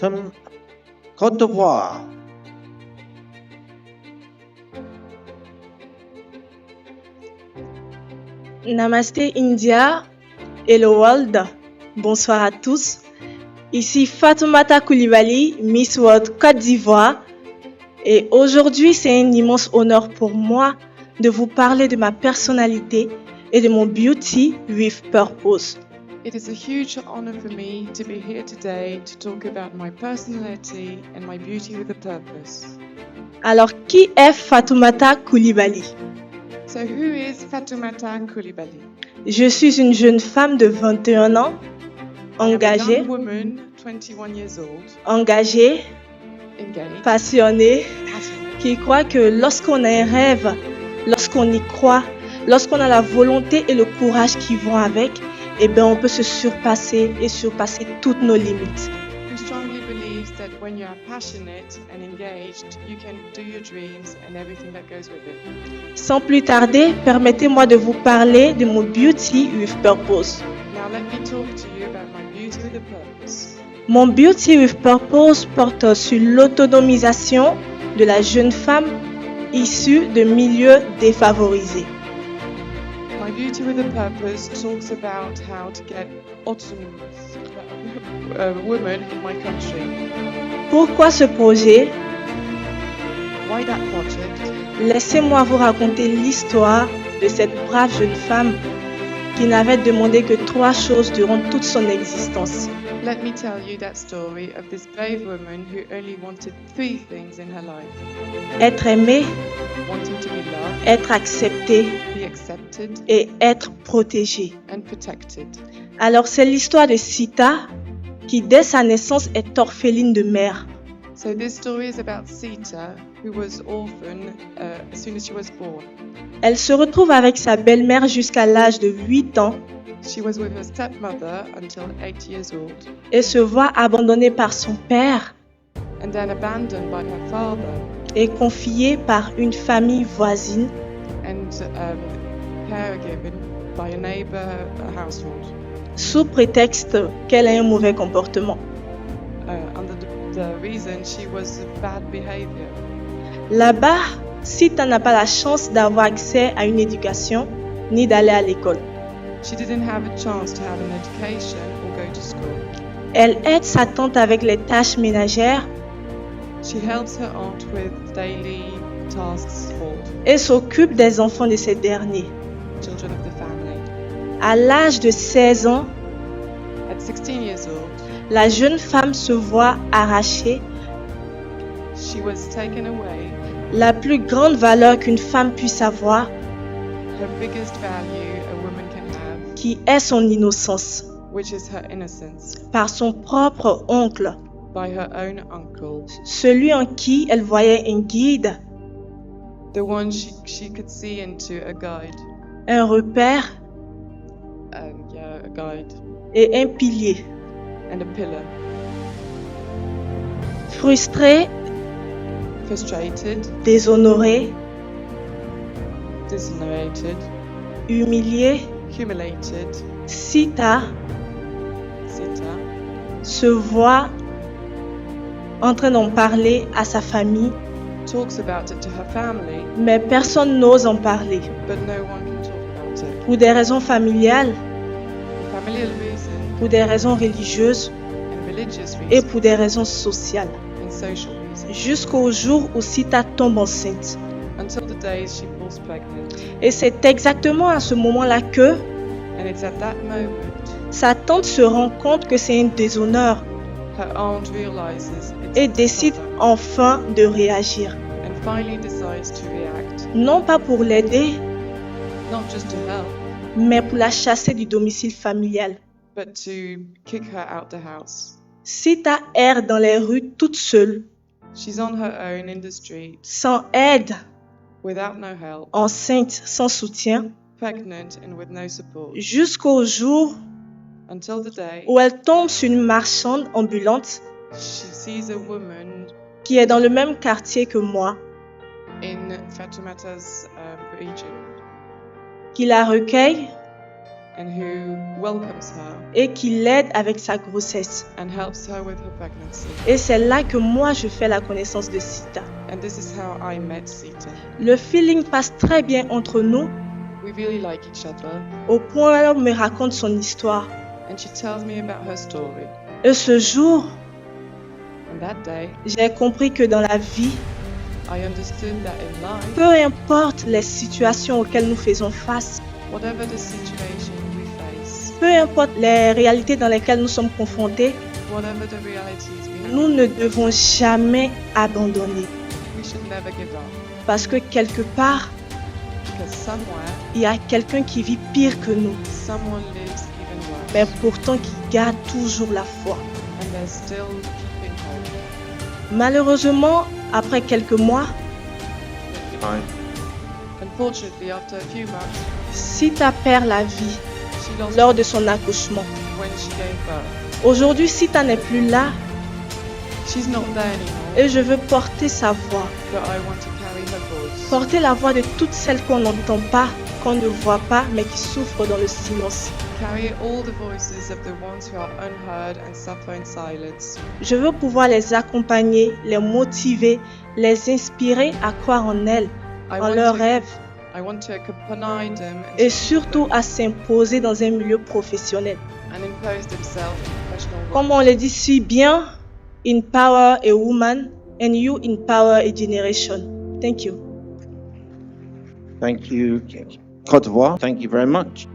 welcome Côte d'Ivoire. Namaste India, hello world, bonsoir à tous. Ici Fatoumata Coulibaly, Miss World Côte d'Ivoire. Et aujourd'hui, c'est un immense honneur pour moi de vous parler de ma personnalité et de mon beauty with purpose. It is a huge honor for me to be here today to talk about my personality and my beauty with a purpose. Alors, qui est Fatoumata Coulibaly? So who is Fatoumata Coulibaly? Je suis une jeune femme de 21 ans, engagée, I'm a young woman, 21 years old, engagée, engaged, passionnée, passionate, qui croit que lorsqu'on a un rêve, lorsqu'on y croit, lorsqu'on a la volonté et le courage qui vont avec, eh bien, on peut se surpasser et surpasser toutes nos limites. who strongly believes that when you are passionate and engaged, you can do your dreams and everything that goes with it. Sans plus tarder, permettez-moi de vous parler de mon beauty with purpose. Now let me talk to you about my beauty with a purpose. Mon beauty with purpose porte sur l'autonomisation de la jeune femme issue de milieux défavorisés. My beauty with a purpose talks about how to get autonomous women in my country. Pourquoi ce projet? Why that project? Laissez-moi vous raconter l'histoire de cette brave jeune femme qui n'avait demandé que 3 choses durant toute son existence. Let me tell you that story of this brave woman who only wanted 3 things in her life. Être aimée, Wanting to be loved, être acceptée be accepted, et être protégée. and protected. Alors c'est l'histoire de Sita qui dès sa naissance est orpheline de mère. So this story is about Sita, who was orphan as soon as she was born. Elle se retrouve avec sa belle-mère jusqu'à l'âge de 8 ans She was with her stepmother until 8 years old, et se voit abandonnée par son père and then abandoned by her father et confiée par une famille voisine and caregiven by a neighbor household sous prétexte qu'elle a un mauvais comportement. under the reason she was of bad behavior. Là-bas, Sita n'a pas la chance d'avoir accès à une éducation ni d'aller à l'école. She didn't have a chance to have an education or go to school. Elle aide sa tante avec les tâches ménagères She helps her aunt with daily tasks for et s'occupe des enfants de ces derniers. children of the family. À l'âge de 16 ans, At 16 years old, la jeune femme se voit arracher she was taken away la plus grande valeur qu'une femme puisse avoir, her biggest value a woman can have, qui est son innocence, which is her innocence, par son propre oncle, by her own uncle, celui en qui elle voyait un guide, the one she could see into, a guide, un repère a guide et un pilier. and a pillar. Frustrée, Frustrated, déshonorée, dishonorated, humiliée, humiliated, Sita Sita se voit en train d'en parler à sa famille, talks about it to her family, mais personne n'ose en parler. but no one can talk about it. Pour des raisons familiales, Familial reason pour des raisons religieuses and religious et reason pour des raisons sociales. and social reason. Jusqu'au jour où Sita tombe enceinte. Until the day she falls pregnant. Et c'est exactement à ce moment-là que And it's at that moment sa tante se rend compte que c'est un déshonneur her aunt realizes it's et a décide dishonor enfin de réagir. and finally decides to react, Non pas pour l'aider, not just to help, mais pour la chasser du domicile familial. but to kick her out the house. Sita erre dans les rues toute seule, She's on her own in the street, sans aide, without no help, enceinte, sans soutien, pregnant and with no support, jusqu'au jour until the day où elle tombe sur une marchande ambulante she sees a woman qui est dans le même quartier que moi, in Fatoumata's region, qui la recueille and who welcomes her et qui l'aide avec sa grossesse. and helps her with her pregnancy. Et c'est là que moi je fais la connaissance de Sita. And this is how I met Sita. Le feeling passe très bien entre nous We really like each other, au point où elle me raconte son histoire. and she tells me about her story. Et ce jour, And that day, j'ai compris que dans la vie, I understood that in life, peu importe les situations auxquelles nous faisons face, whatever the situation we face, peu importe les réalités dans lesquelles nous sommes confrontés, whatever the realities we have, nous ne devons jamais abandonner. we should never give up. Parce que quelque part, Because somewhere, il y a quelqu'un qui vit pire que nous, someone lives even worse, mais pourtant qui garde toujours la foi. and they're still keeping hope. Malheureusement, après quelques mois, Fine. Unfortunately, after a few months, Sita perd la vie she lost lors de son accouchement. when she gave birth. Aujourd'hui, Sita n'est plus là She's not there anymore, et je veux porter sa voix. but I want to carry her voice. Porter la voix de toutes celles qu'on n'entend pas, qu'on ne voit pas, mais qui souffrent dans le silence. Carry all the voices of the ones who are unheard and suffer in silence. Je veux pouvoir les accompagner, les motiver, les inspirer à croire en elles, I en want leurs to- rêves I want to accompany them et surtout à s'imposer dans un milieu professionnel. and impose themselves in professional work. Comme on le dit si bien, empower a woman and you empower a generation. Thank you. Thank you, Côte d'Ivoire. Thank you very much.